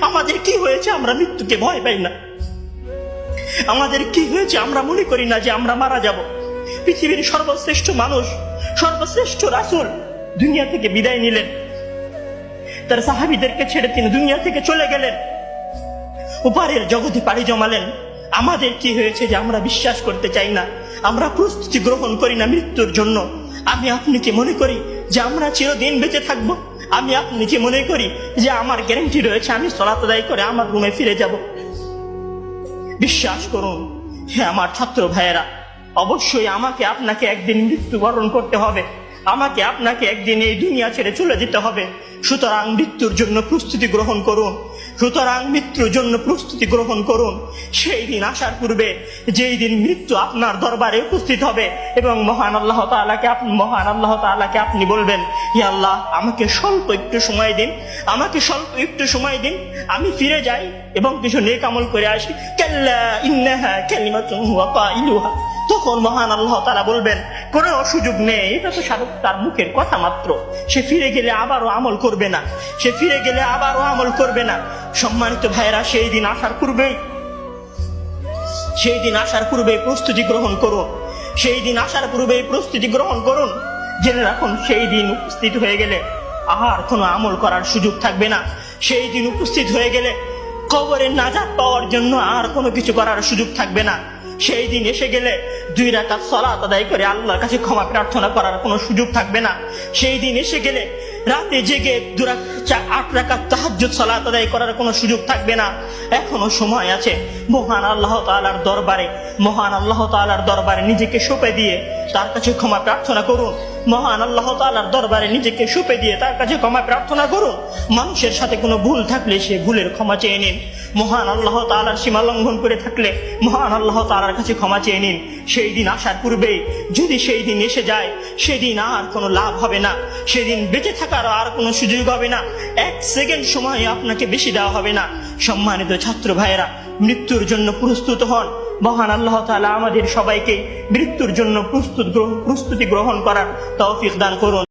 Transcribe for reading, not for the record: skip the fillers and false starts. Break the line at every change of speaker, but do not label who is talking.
আমাদের কি হয়েছে আমরা মৃত্যুকে ভয় পাই না? আমাদের কি হয়েছে আমরা মনে করি না যে আমরা মারা যাব? পৃথিবীর সর্বশ্রেষ্ঠ মানুষ, সর্বশ্রেষ্ঠ রাসূল দুনিয়া থেকে বিদায় নিলেন, তার সাহাবীদেরকে ছেড়ে তিনি দুনিয়া থেকে চলে গেলেন, উপরের জগতে পাড়ি জমালেন। আমাদের কি হয়েছে যে আমরা বিশ্বাস করতে চাই না, আমরা প্রস্তুতি গ্রহণ করি না মৃত্যুর জন্য? আমি আপনি কি মনে করি যে আমরা চিরদিন বেঁচে থাকবো? আমি আপনি কি মনে করি যে আমার গ্যারান্টি রয়েছে আমি সালাত আদায় করে আমার রুমে ফিরে যাব? বিশ্বাস করুন হে আমার ছাত্র ভাইয়েরা, অবশ্যই আমাকে আপনাকে একদিন মৃত্যুবরণ করতে হবে, আমাকে আপনাকে একদিন এই দুনিয়া ছেড়ে চলে যেতে হবে। সুতরাং মৃত্যুর জন্য প্রস্তুতি গ্রহণ করুন, সুতরাং মৃত্যুর জন্য প্রস্তুতি গ্রহণ করুন। সেই দিন আসার পূর্বে, যেই দিন মৃত্যু আপনার দরবারে উপস্থিত হবে এবং মহান আল্লাহ তাআলাকে আপনি বলবেন, হে আল্লাহ, আমাকে স্বল্প একটু সময় দিন, আমাকে স্বল্প একটু সময় দিন, আমি ফিরে যাই এবং কিছু নেক আমল করে আসি। কাল্লা ইন্নাহা কালিমাতুন হুয়া কাইলুহা। তখন মহান আল্লাহ তাআলা বলবেন, কোনো সুযোগ নেই, এটা তো তার মুখের কথা মাত্র, সে ফিরে গেলে আবারও আমল করবে না, সে ফিরে গেলে আবারও আমল করবে না। সম্মানিত ভাইরা, সেই দিন আসার পূর্বেই প্রস্তুতি গ্রহণ করুন, সেই দিন আসার পূর্বেই প্রস্তুতি গ্রহণ করুন। জেনে রাখুন, সেই দিন উপস্থিত হয়ে গেলে আর কোনো আমল করার সুযোগ থাকবে না। সেই দিন উপস্থিত হয়ে গেলে কবরের নাজাত পাওয়ার জন্য আর কোনো কিছু করার সুযোগ থাকবে না। সেই দিন এসে গেলে 2 রাকাত সালাত আদায় করে আল্লাহর কাছে ক্ষমা প্রার্থনা করার কোনো সুযোগ থাকবে না। সেই দিন এসে গেলে রাতে জেগে 8 রাকাত তাহাজ্জুদ সালাত আদায় করার কোনো সুযোগ থাকবে না। এখনো সময় আছে। মহান আল্লাহ তাআলার দরবারে নিজেকে সঁপে দিয়ে তার কাছে ক্ষমা প্রার্থনা করুন। মহান আল্লাহ তাআলার দরবারে নিজেকে সঁপে দিয়ে তার কাছে ক্ষমা প্রার্থনা করুন। মানুষের সাথে কোনো ভুল থাকলে সে ভুলের ক্ষমা চেয়ে নিন। মহান আল্লাহ তাআলার সীমা লঙ্ঘন করে থাকলে মহান আল্লাহ তাআলার কাছে ক্ষমা চেয়ে নিন। সেই দিন আসার পূর্বেই যদি সেই দিন এসে যায়, সেদিন আর কোনো লাভ হবে না, সেদিন বেঁচে থাকার আর কোনো সুযোগ হবে না, 1 সেকেন্ড সময় আপনাকে বেশি দেওয়া হবে না। সম্মানিত ছাত্র ভাইয়েরা, মৃত্যুর জন্য প্রস্তুত হন। মহান আল্লাহ তাআলা আমাদের সবাইকে মৃত্যুর জন্য প্রস্তুতি গ্রহণ করার তৌফিক দান করুন।